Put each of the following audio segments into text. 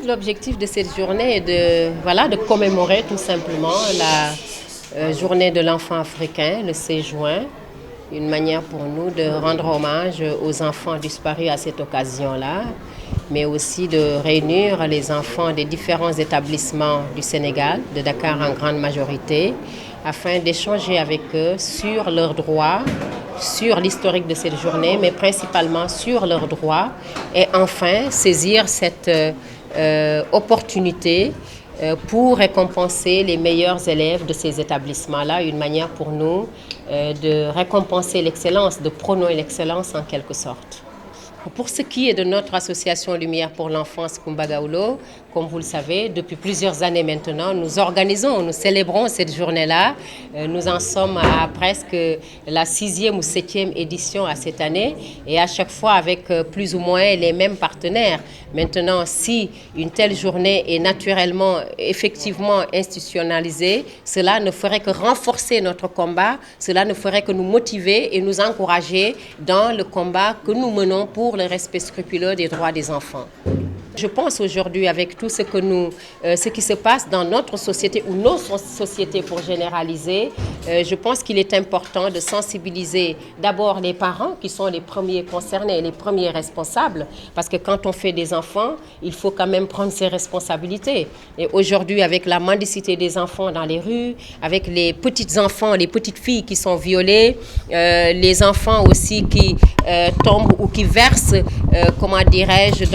l'objectif de cette journée est de commémorer tout simplement la journée de l'enfant africain, le 16 juin. Une manière pour nous de rendre hommage aux enfants disparus à cette occasion-là, mais aussi de réunir les enfants des différents établissements du Sénégal, de Dakar en grande majorité, afin d'échanger avec eux sur leurs droits, sur l'historique de cette journée, mais principalement sur leurs droits, et enfin saisir cette opportunité pour récompenser les meilleurs élèves de ces établissements-là, une manière pour nous de récompenser l'excellence, de prôner l'excellence en quelque sorte. Pour ce qui est de notre association Lumière pour l'enfance Kumba Gawlo, comme vous le savez, depuis plusieurs années maintenant, nous célébrons cette journée-là. Nous en sommes à presque la 6e ou 7e édition à cette année et à chaque fois avec plus ou moins les mêmes partenaires. Maintenant, si une telle journée est naturellement, effectivement institutionnalisée, cela ne ferait que renforcer notre combat, cela ne ferait que nous motiver et nous encourager dans le combat que nous menons pour le respect scrupuleux des droits des enfants. Je pense aujourd'hui avec tout ce qui se passe dans notre société ou nos sociétés pour généraliser, je pense qu'il est important de sensibiliser d'abord les parents qui sont les premiers concernés, les premiers responsables, parce que quand on fait des enfants, il faut quand même prendre ses responsabilités. Et aujourd'hui, avec la mendicité des enfants dans les rues, avec les petits enfants, les petites filles qui sont violées, les enfants aussi qui tombent ou qui versent, comment dirais-je,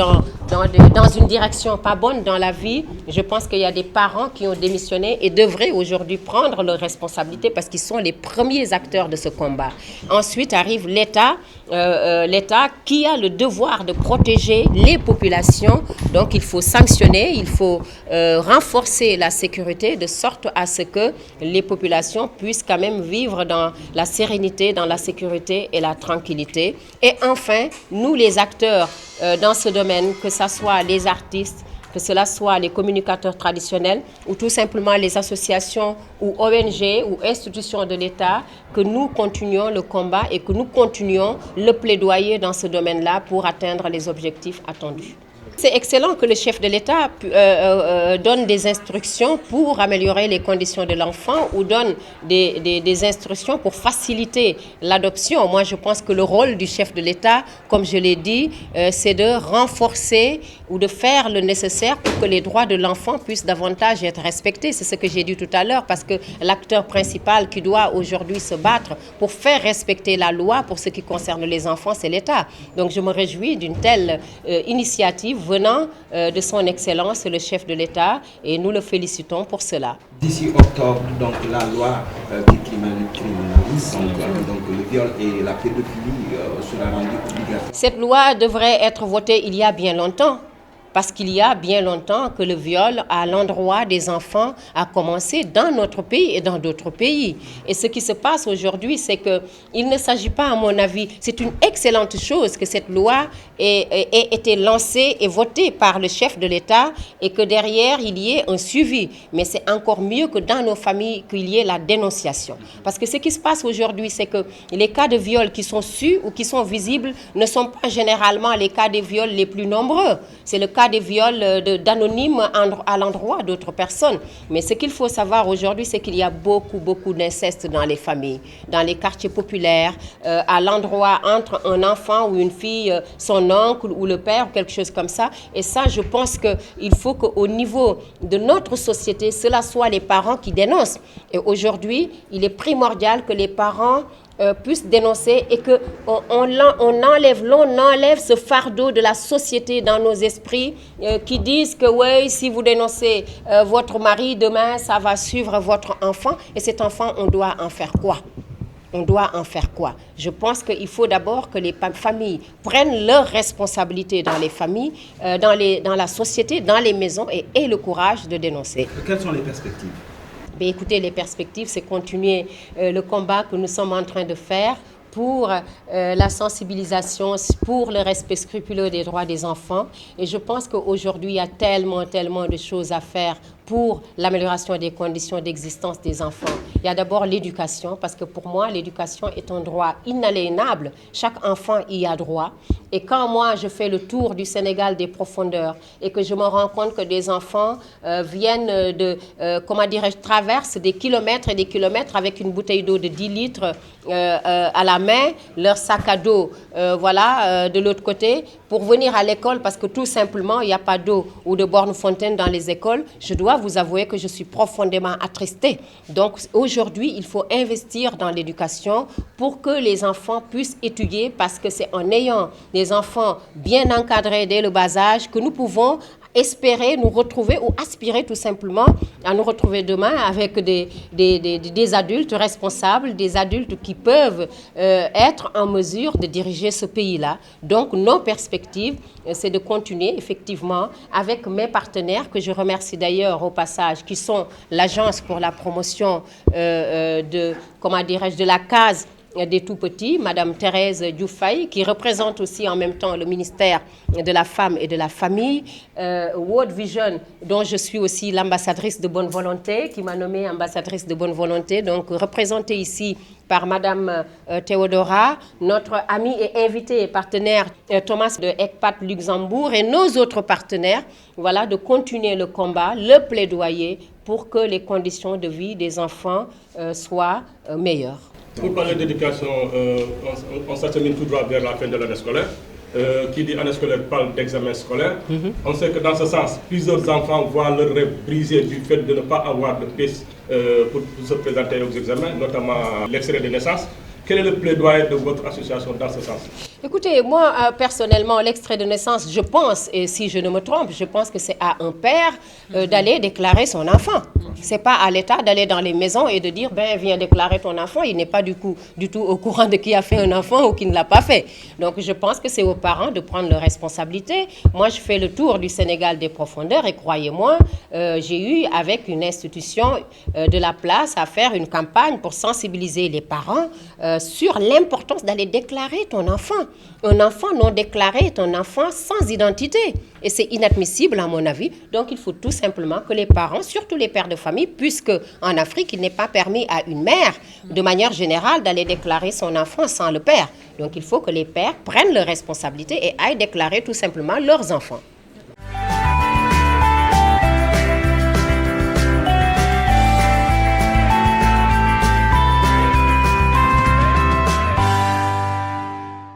dans une direction pas bonne dans la vie, je pense qu'il y a des parents qui ont démissionné et devraient aujourd'hui prendre leurs responsabilités parce qu'ils sont les premiers acteurs de ce combat. Ensuite arrive l'État, l'État qui a le devoir de protéger les populations. Donc il faut sanctionner, il faut renforcer la sécurité de sorte à ce que les populations puissent quand même vivre dans la sérénité, dans la sécurité et la tranquillité. Et enfin, nous les acteurs dans ce domaine, que ce soit les artistes, que cela soit les communicateurs traditionnels ou tout simplement les associations ou ONG ou institutions de l'État, que nous continuions le combat et que nous continuions le plaidoyer dans ce domaine-là pour atteindre les objectifs attendus. C'est excellent que le chef de l'État donne des instructions pour améliorer les conditions de l'enfant ou donne des instructions pour faciliter l'adoption. Moi, je pense que le rôle du chef de l'État, comme je l'ai dit, c'est de renforcer ou de faire le nécessaire pour que les droits de l'enfant puissent davantage être respectés. C'est ce que j'ai dit tout à l'heure, parce que l'acteur principal qui doit aujourd'hui se battre pour faire respecter la loi pour ce qui concerne les enfants, c'est l'État. Donc je me réjouis d'une telle initiative venant de son Excellence, le chef de l'État, et nous le félicitons pour cela. D'ici octobre, donc la loi qui criminalise donc le viol et la pédophilie sera rendue obligatoire. Cette loi devrait être votée il y a bien longtemps. Parce qu'il y a bien longtemps que le viol à l'endroit des enfants a commencé dans notre pays et dans d'autres pays. Et ce qui se passe aujourd'hui, c'est qu'il ne s'agit pas, à mon avis, c'est une excellente chose que cette loi ait été lancée et votée par le chef de l'État et que derrière, il y ait un suivi. Mais c'est encore mieux que dans nos familles qu'il y ait la dénonciation. Parce que ce qui se passe aujourd'hui, c'est que les cas de viol qui sont sus ou qui sont visibles ne sont pas généralement les cas de viol les plus nombreux. C'est le cas des viols d'anonymes à l'endroit d'autres personnes. Mais ce qu'il faut savoir aujourd'hui, c'est qu'il y a beaucoup d'inceste dans les familles, dans les quartiers populaires, à l'endroit entre un enfant ou une fille, son oncle ou le père, ou quelque chose comme ça. Et ça, je pense qu'il faut qu'au niveau de notre société, cela soit les parents qui dénoncent. Et aujourd'hui, il est primordial que les parents puissent dénoncer et qu'on enlève ce fardeau de la société dans nos esprits qui disent que oui, si vous dénoncez votre mari, demain, ça va suivre votre enfant. Et cet enfant, on doit en faire quoi? On doit en faire quoi? Je pense qu'il faut d'abord que les familles prennent leurs responsabilités dans les familles, dans la société, dans les maisons et aient le courage de dénoncer. Quelles sont les perspectives? Mais écoutez, les perspectives, c'est continuer le combat que nous sommes en train de faire pour la sensibilisation, pour le respect scrupuleux des droits des enfants. Et je pense qu'aujourd'hui, il y a tellement de choses à faire pour l'amélioration des conditions d'existence des enfants. Il y a d'abord l'éducation, parce que pour moi, l'éducation est un droit inaliénable. Chaque enfant y a droit. Et quand moi, je fais le tour du Sénégal des profondeurs et que je me rends compte que des enfants viennent traversent des kilomètres et des kilomètres avec une bouteille d'eau de 10 litres à la main, leur sac à dos, de l'autre côté, pour venir à l'école, parce que tout simplement, il n'y a pas d'eau ou de borne-fontaine dans les écoles, je dois vous avouer que je suis profondément attristée. Donc aujourd'hui, il faut investir dans l'éducation pour que les enfants puissent étudier, parce que c'est en ayant des enfants bien encadrés dès le bas âge que nous pouvons espérer nous retrouver ou aspirer tout simplement à nous retrouver demain avec des adultes responsables, des adultes qui peuvent être en mesure de diriger ce pays-là. Donc nos perspectives, c'est de continuer effectivement avec mes partenaires, que je remercie d'ailleurs au passage, qui sont l'Agence pour la promotion de la case des tout-petits, Madame Thérèse Diouffaye, qui représente aussi en même temps le ministère de la Femme et de la Famille, World Vision, dont je suis aussi l'ambassadrice de bonne volonté, qui m'a nommée ambassadrice de bonne volonté, donc représentée ici par Madame Théodora, notre ami et invité et partenaire Thomas de ECPAT Luxembourg et nos autres partenaires, de continuer le combat, le plaidoyer pour que les conditions de vie des enfants soient meilleures. Pour parler d'éducation, on s'achemine tout droit vers la fin de l'année scolaire. Qui dit année scolaire parle d'examen scolaire. On sait que dans ce sens, plusieurs enfants voient leur rêve brisé du fait de ne pas avoir de piste pour se présenter aux examens, notamment l'extrait de naissance. Quel est le plaidoyer de votre association dans ce sens? Écoutez, moi, personnellement, l'extrait de naissance, je pense, et si je ne me trompe, je pense que c'est à un père d'aller déclarer son enfant. Ce n'est pas à l'État d'aller dans les maisons et de dire, viens déclarer ton enfant. Il n'est pas du tout au courant de qui a fait un enfant ou qui ne l'a pas fait. Donc, je pense que c'est aux parents de prendre leurs responsabilités. Moi, je fais le tour du Sénégal des profondeurs et croyez-moi, j'ai eu avec une institution de la place à faire une campagne pour sensibiliser les parents sur l'importance d'aller déclarer ton enfant. Un enfant non déclaré est un enfant sans identité. Et c'est inadmissible à mon avis. Donc il faut tout simplement que les parents, surtout les pères de famille, puisque en Afrique, il n'est pas permis à une mère, de manière générale, d'aller déclarer son enfant sans le père. Donc il faut que les pères prennent leurs responsabilités et aillent déclarer tout simplement leurs enfants.